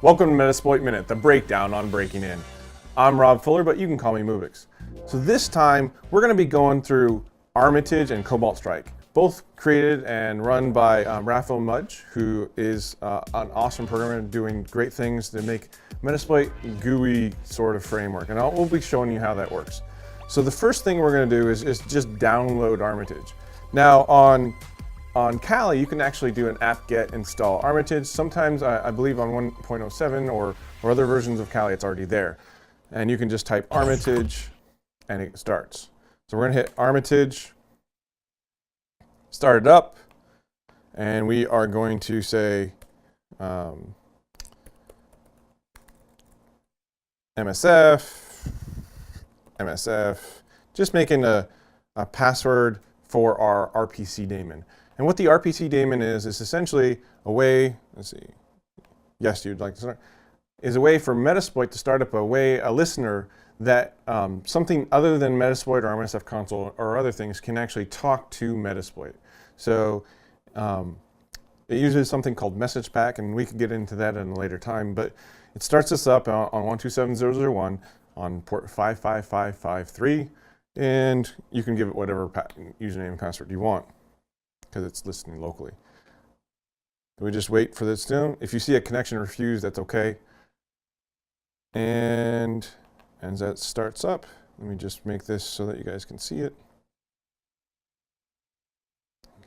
Welcome to Metasploit Minute, the breakdown on breaking in. I'm Rob Fuller, but you can call me Mubix. So this time, we're going to be going through Armitage and Cobalt Strike, both created and run by Raphael Mudge, who is an awesome programmer doing great things to make Metasploit GUI sort of framework, and we'll be showing you how that works. So the first thing we're going to do is just download Armitage. Now on Kali, you can actually do an apt-get install Armitage. Sometimes, I believe on 1.07 or other versions of Kali, it's already there. And you can just type Armitage, and it starts. So we're going to hit Armitage, start it up, and we are going to say MSF, just making a password for our RPC daemon. And what the RPC daemon is essentially a way, let's see, yes, you'd like to start, is a way for Metasploit to start up a listener that something other than Metasploit or MSF console or other things can actually talk to Metasploit. So it uses something called message pack, and we can get into that in a later time, but it starts us up on 127001 on port 55553, and you can give it whatever username and password you want, because it's listening locally. We just wait for this down. If you see a connection refused, that's okay. And as that starts up, let me just make this so that you guys can see it.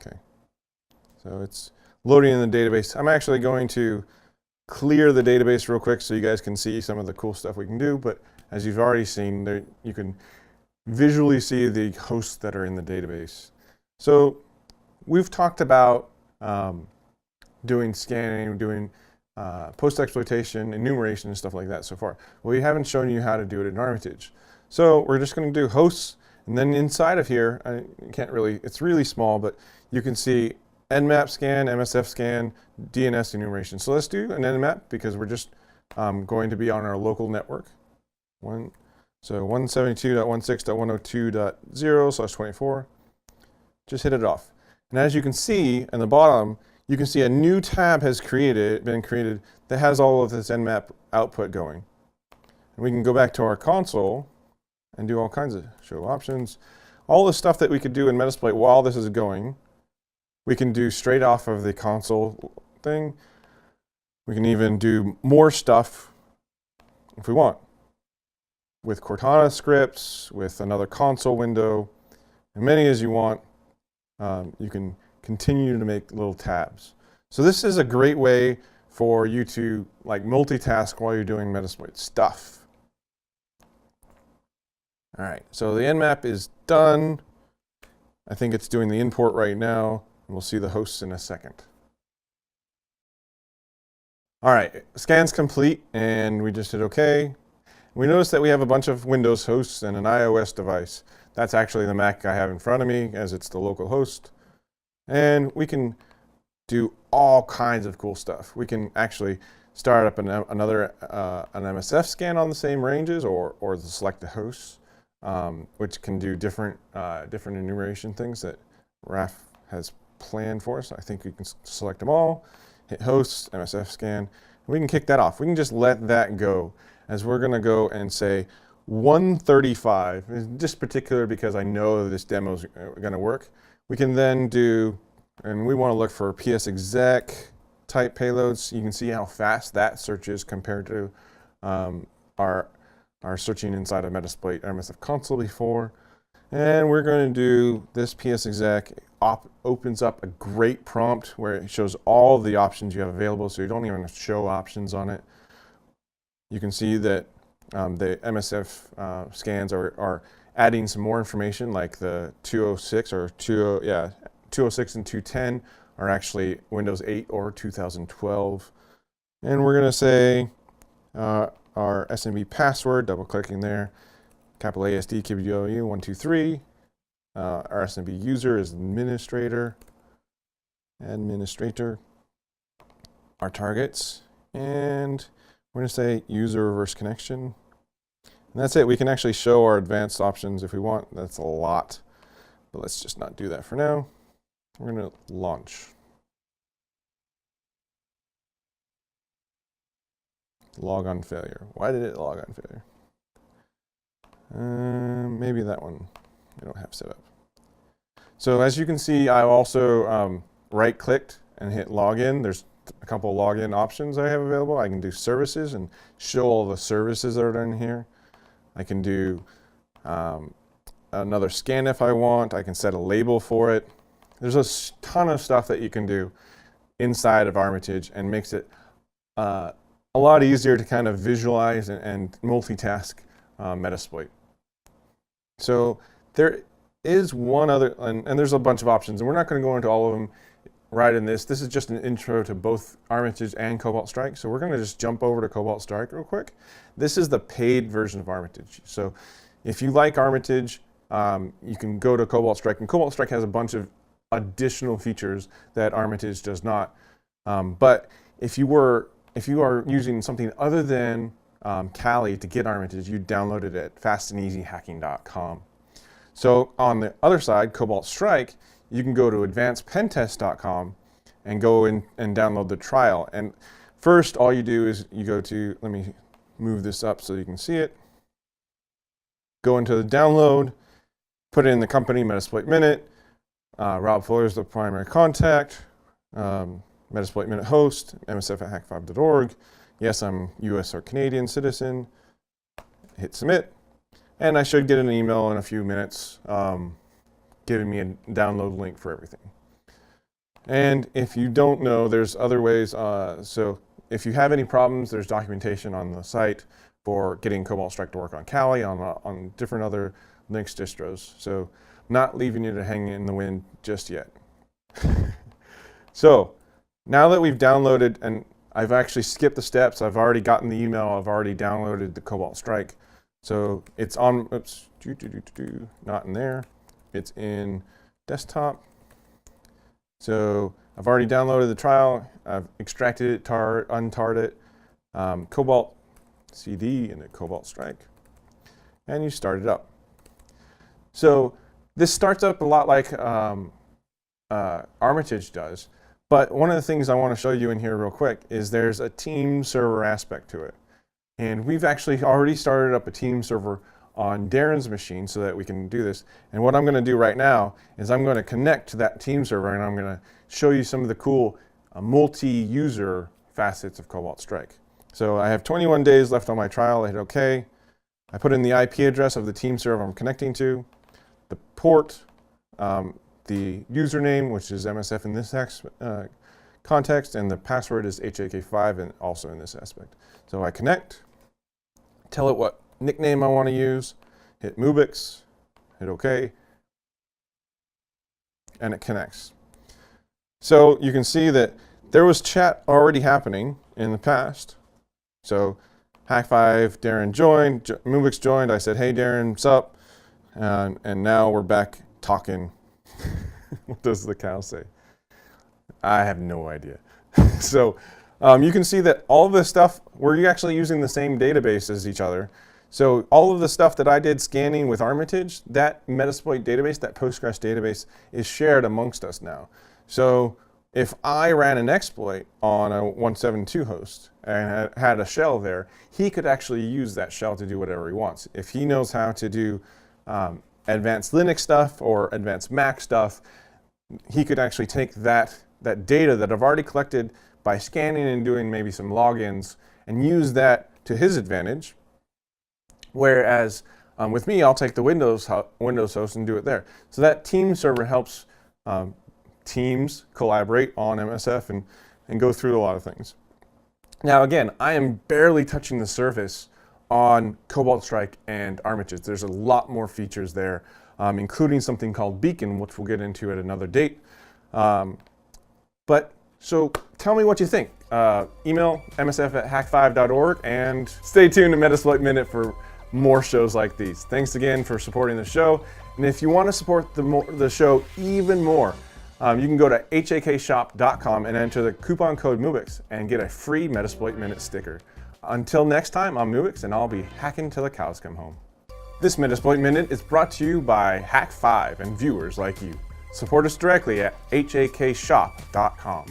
Okay, so it's loading in the database. I'm actually going to clear the database real quick so you guys can see some of the cool stuff we can do, but as you've already seen, there, you can visually see the hosts that are in the database. So we've talked about doing scanning, doing post-exploitation, enumeration, and stuff like that so far. Well, we haven't shown you how to do it in Armitage. So we're just going to do hosts, and then inside of here, I can't really, it's really small, but you can see Nmap scan, MSF scan, DNS enumeration. So let's do an Nmap because we're just going to be on our local network. So 172.16.102.0/24. Just hit it off. And as you can see in the bottom, you can see a new tab has been created that has all of this Nmap output going. And we can go back to our console and do all kinds of show options. All the stuff that we could do in Metasploit while this is going, we can do straight off of the console thing. We can even do more stuff if we want, with Cortana scripts, with another console window, as many as you want. You can continue to make little tabs. So this is a great way for you to like multitask while you're doing Metasploit stuff. All right, so the Nmap is done. I think it's doing the import right now, and we'll see the hosts in a second. All right, scan's complete, and we just hit OK. We notice that we have a bunch of Windows hosts and an iOS device. That's actually the Mac I have in front of me, as it's the local host. And we can do all kinds of cool stuff. We can actually start up another an MSF scan on the same ranges or the selected hosts, which can do different enumeration things that Raph has planned for us. I think we can select them all, hit hosts, MSF scan, and we can kick that off. We can just let that go, as we're going to go and say 135, just particular because I know this demo is going to work. We can then do, and we want to look for psexec type payloads. You can see how fast that searches compared to our searching inside of Metasploit MSF console before. And we're going to do this psexec opens up a great prompt where it shows all the options you have available, so you don't even show options on it. You can see that the MSF scans are adding some more information, like the 206 or 206 and 210 are actually Windows 8 or 2012. And we're going to say our SMB password, double clicking there, capital ASD, KBW 123. Our SMB user is administrator. Our targets, and we're going to say user reverse connection. And that's it. We can actually show our advanced options if we want. That's a lot, but let's just not do that for now. We're going to launch. Log on failure. Why did it log on failure? Maybe that one we don't have set up. So as you can see, I also right-clicked and hit login. There's a couple of login options I have available. I can do services and show all the services that are in here. I can do another scan if I want. I can set a label for it. There's a ton of stuff that you can do inside of Armitage and makes it a lot easier to kind of visualize and multitask Metasploit. So there is one other, and there's a bunch of options, and we're not going to go into all of them right in this. This is just an intro to both Armitage and Cobalt Strike. So we're going to just jump over to Cobalt Strike real quick. This is the paid version of Armitage. So if you like Armitage, you can go to Cobalt Strike, and Cobalt Strike has a bunch of additional features that Armitage does not. But if you are using something other than Kali to get Armitage, you download it at fastandeasyhacking.com. So on the other side, Cobalt Strike, you can go to advancedpentest.com and go in and download the trial. And first, all you do is you go to, let me move this up so you can see it. Go into the download, put in the company, Metasploit Minute. Rob Fuller is the primary contact. Metasploit Minute host, msf@hack5.org. Yes, I'm US or Canadian citizen. Hit submit. And I should get an email in a few minutes giving me a download link for everything. And if you don't know, there's other ways. So if you have any problems, there's documentation on the site for getting Cobalt Strike to work on Kali, on different other Linux distros. So not leaving you to hang in the wind just yet. So now that we've downloaded, and I've actually skipped the steps, I've already gotten the email, I've already downloaded the Cobalt Strike. So it's on, oops, not in there. It's in desktop. So I've already downloaded the trial. I've extracted it, untarred it, Cobalt CD and the Cobalt Strike, and you start it up. So this starts up a lot like Armitage does, but one of the things I want to show you in here real quick is there's a team server aspect to it. And we've actually already started up a team server on Darren's machine so that we can do this. And what I'm going to do right now is I'm going to connect to that team server, and I'm going to show you some of the cool multi-user facets of Cobalt Strike. So I have 21 days left on my trial. I hit OK. I put in the IP address of the team server I'm connecting to, the port, the username, which is MSF in this context, and the password is HAK5 and also in this aspect. So I connect, tell it what nickname I want to use, hit Mubix, hit OK, and it connects. So you can see that there was chat already happening in the past. So Hack5, Darren joined, Mubix joined, I said, hey Darren, what's up? And now we're back talking. What does the cow say? I have no idea. So you can see that all of this stuff, we're actually using the same database as each other. So all of the stuff that I did scanning with Armitage, that Metasploit database, that Postgres database, is shared amongst us now. So if I ran an exploit on a 172 host and had a shell there, he could actually use that shell to do whatever he wants. If he knows how to do advanced Linux stuff or advanced Mac stuff, he could actually take that data that I've already collected by scanning and doing maybe some logins and use that to his advantage. Whereas with me, I'll take the Windows host and do it there. So that team server helps teams collaborate on MSF and go through a lot of things. Now again, I am barely touching the surface on Cobalt Strike and Armitage. There's a lot more features there, including something called Beacon, which we'll get into at another date. But so tell me what you think. Email msf@hack5.org and stay tuned to Metasploit Minute for more shows like these. Thanks again for supporting the show. And if you want to support the show even more, you can go to hakshop.com and enter the coupon code Mubix and get a free Metasploit Minute sticker. Until next time, I'm Mubix, and I'll be hacking till the cows come home. This Metasploit Minute is brought to you by Hack5 and viewers like you. Support us directly at hakshop.com.